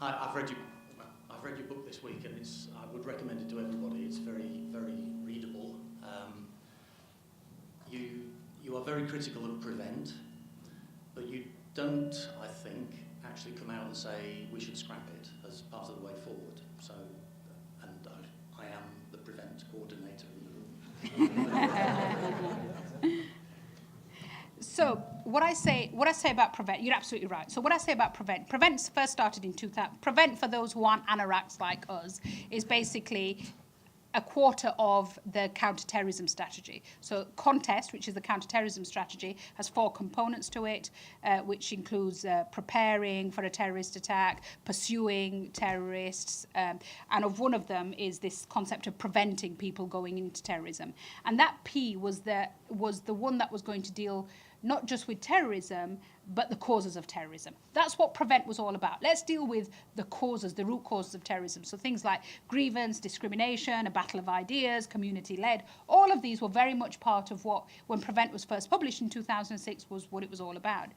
I've read your book this week, and I would recommend it to everybody. It's very, very readable. You are very critical of Prevent, but you don't, I think, actually come out and say we should scrap it as part of the way forward. So, and I am the Prevent coordinator in the room. So what I say about Prevent, you're absolutely right. So what I say about Prevent first started in 2000. Prevent, for those who aren't anoraks like us, is basically a quarter of the counter-terrorism strategy. So Contest, which is the counter-terrorism strategy, has 4 components to it, which includes preparing for a terrorist attack, pursuing terrorists, and of one of them is this concept of preventing people going into terrorism. And that P was the one that was going to deal not just with terrorism, but the causes of terrorism. That's what Prevent was all about. Let's deal with the causes, the root causes of terrorism. So things like grievance, discrimination, a battle of ideas, community-led, all of these were very much part of what, when Prevent was first published in 2006, was what it was all about.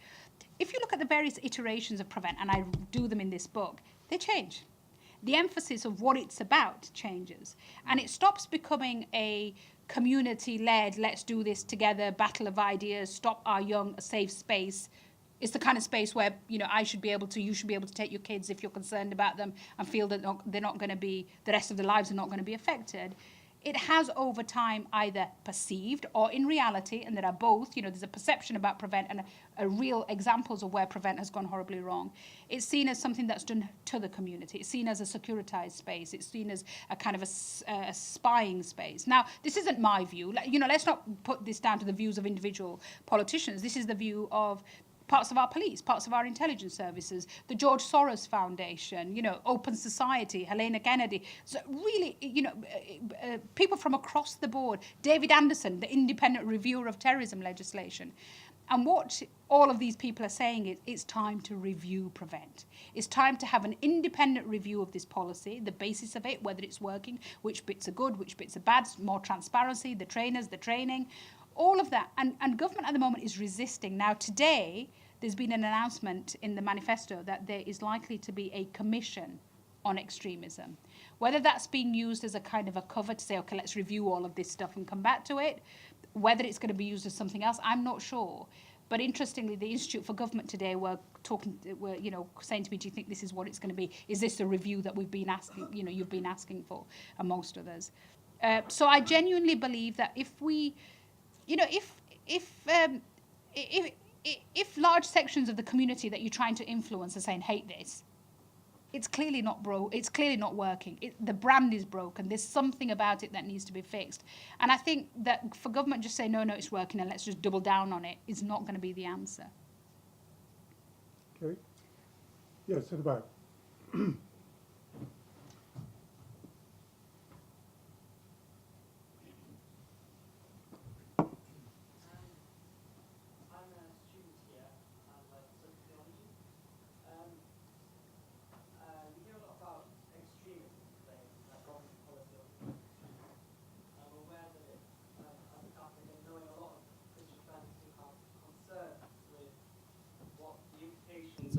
If you look at the various iterations of Prevent, and I do them in this book, they change. The emphasis of what it's about changes. And it stops becoming a community-led, let's do this together, battle of ideas, stop our young, a safe space. It's the kind of space where, you know, you should be able to take your kids if you're concerned about them and feel that they're not going to be, the rest of their lives are not going to be affected. It has over time either perceived or in reality, and there are both, you know, there's a perception about Prevent and a real examples of where Prevent has gone horribly wrong. It's seen as something that's done to the community. It's seen as a securitized space. It's seen as a kind of a spying space. Now, this isn't my view. You know, let's not put this down to the views of individual politicians. This is the view of parts of our police, parts of our intelligence services, the George Soros Foundation, you know, Open Society, Helena Kennedy. So really, you know, people from across the board, David Anderson, the independent reviewer of terrorism legislation. And what all of these people are saying is it's time to review Prevent. It's time to have an independent review of this policy, the basis of it, whether it's working, which bits are good, which bits are bad, more transparency, the trainers, the training, all of that. And government at the moment is resisting. Now, today, there's been an announcement in the manifesto that there is likely to be a commission on extremism. Whether that's being used as a kind of a cover to say, okay, let's review all of this stuff and come back to it, whether it's going to be used as something else, I'm not sure. But interestingly, the Institute for Government today were you know, saying to me, do you think this is what it's going to be? Is this the review that we've been asking, you know, you've been asking for, amongst others? So I genuinely believe that if we, you know, if large sections of the community that you're trying to influence are saying hate this, it's clearly not it's clearly not working. The brand is broken. There's something about it that needs to be fixed. And I think that for government just say no, it's working and let's just double down on it is not going to be the answer. Okay. Yes, at the back.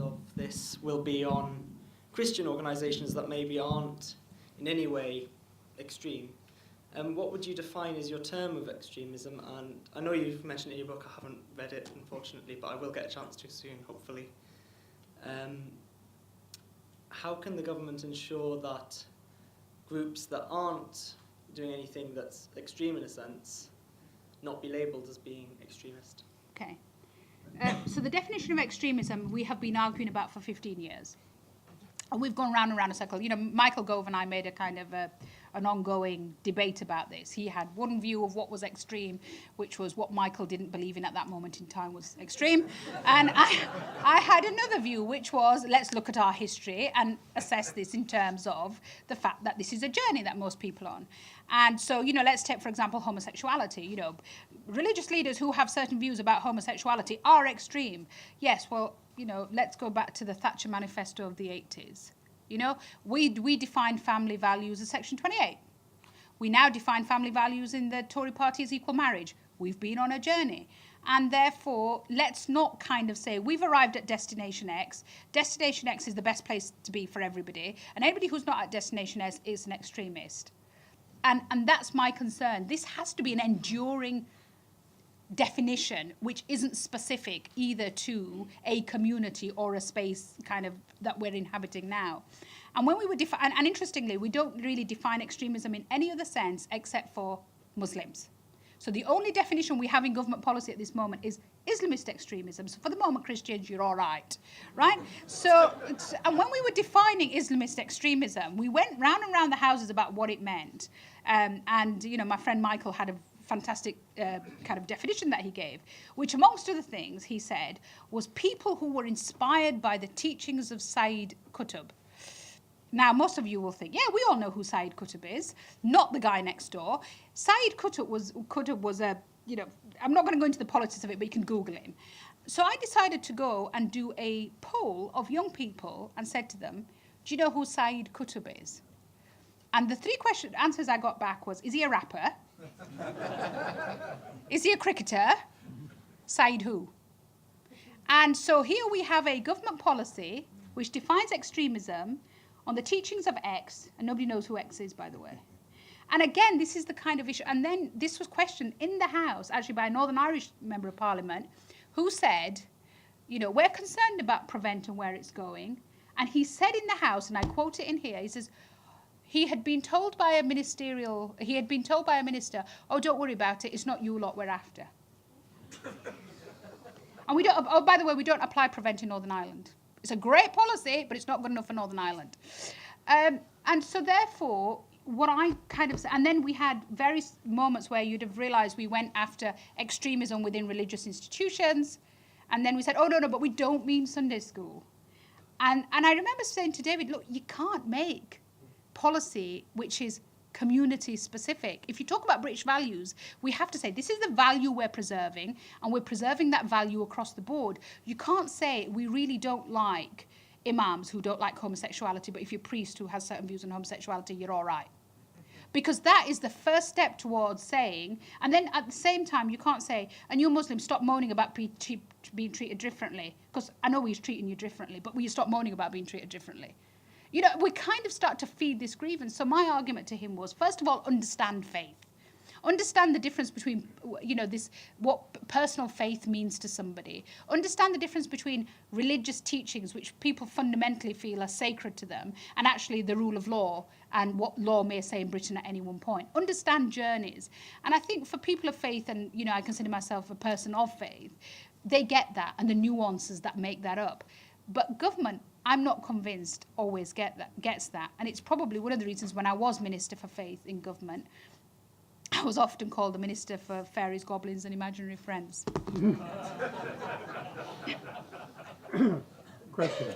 Of this will be on Christian organisations that maybe aren't in any way extreme. What would you define as your term of extremism? And I know you've mentioned it in your book, I haven't read it unfortunately, but I will get a chance to soon, hopefully. How can the government ensure that groups that aren't doing anything that's extreme in a sense not be labelled as being extremist? Okay. So the definition of extremism we have been arguing about for 15 years. And we've gone round and round a circle. You know, Michael Gove and I made a kind of an ongoing debate about this. He had one view of what was extreme, which was what Michael didn't believe in at that moment in time was extreme. And I had another view, which was let's look at our history and assess this in terms of the fact that this is a journey that most people are on. And so, you know, let's take, for example, homosexuality. You know, religious leaders who have certain views about homosexuality are extreme. Yes, well, you know, let's go back to the Thatcher Manifesto of the 80s. You know, we defined family values as Section 28. We now define family values in the Tory party as equal marriage. We've been on a journey. And therefore, let's not kind of say, we've arrived at Destination X. Destination X is the best place to be for everybody. And anybody who's not at Destination X is an extremist. And that's my concern. This has to be an enduring definition which isn't specific either to a community or a space kind of that we're inhabiting now. And when we were and interestingly, we don't really define extremism in any other sense except for Muslims. So the only definition we have in government policy at this moment is Islamist extremism. So for the moment, Christians, you're all right? So, and when we were defining Islamist extremism, we went round and round the houses about what it meant. And, you know, my friend Michael had a fantastic kind of definition that he gave, which amongst other things, he said, was people who were inspired by the teachings of Sayyid Qutb. Now, most of you will think, yeah, we all know who Sayyid Qutb is, not the guy next door. Sayyid Qutb was a, you know, I'm not going to go into the politics of it, but you can Google him. So I decided to go and do a poll of young people and said to them, do you know who Sayyid Qutb is? And the three answers I got back was, is he a rapper? Is he a cricketer? Sayyid who? And so here we have a government policy which defines extremism on the teachings of X, and nobody knows who X is, by the way. And again, this is the kind of issue, and then this was questioned in the House, actually by a Northern Irish Member of Parliament, who said, you know, we're concerned about Prevent and where it's going. And he said in the House, and I quote it in here, he says, he had been told by a minister, oh, don't worry about it, it's not you lot we're after. And we don't, oh, by the way, we don't apply Prevent in Northern Ireland. It's a great policy, but it's not good enough for Northern Ireland. And so therefore, what I kind of, and then we had various moments where you'd have realized we went after extremism within religious institutions. And then we said, oh, no, but we don't mean Sunday school. And I remember saying to David, look, you can't make policy which is community specific. If you talk about British values, we have to say this is the value we're preserving, and we're preserving that value across the board. You can't say we really don't like imams who don't like homosexuality, but if you're a priest who has certain views on homosexuality, you're all right. Because that is the first step towards saying, and then at the same time, you can't say, and you Muslims, stop moaning about being treated differently, because I know he's treating you differently, but will you stop moaning about being treated differently? You know, we kind of start to feed this grievance. So my argument to him was, first of all, understand faith. Understand the difference between, you know, what personal faith means to somebody. Understand the difference between religious teachings, which people fundamentally feel are sacred to them, and actually the rule of law and what law may say in Britain at any one point. Understand journeys. And I think for people of faith, and, you know, I consider myself a person of faith, they get that and the nuances that make that up. But government, I'm not convinced, always gets that. And it's probably one of the reasons when I was Minister for Faith in government, I was often called the Minister for Fairies, Goblins and Imaginary Friends. Question.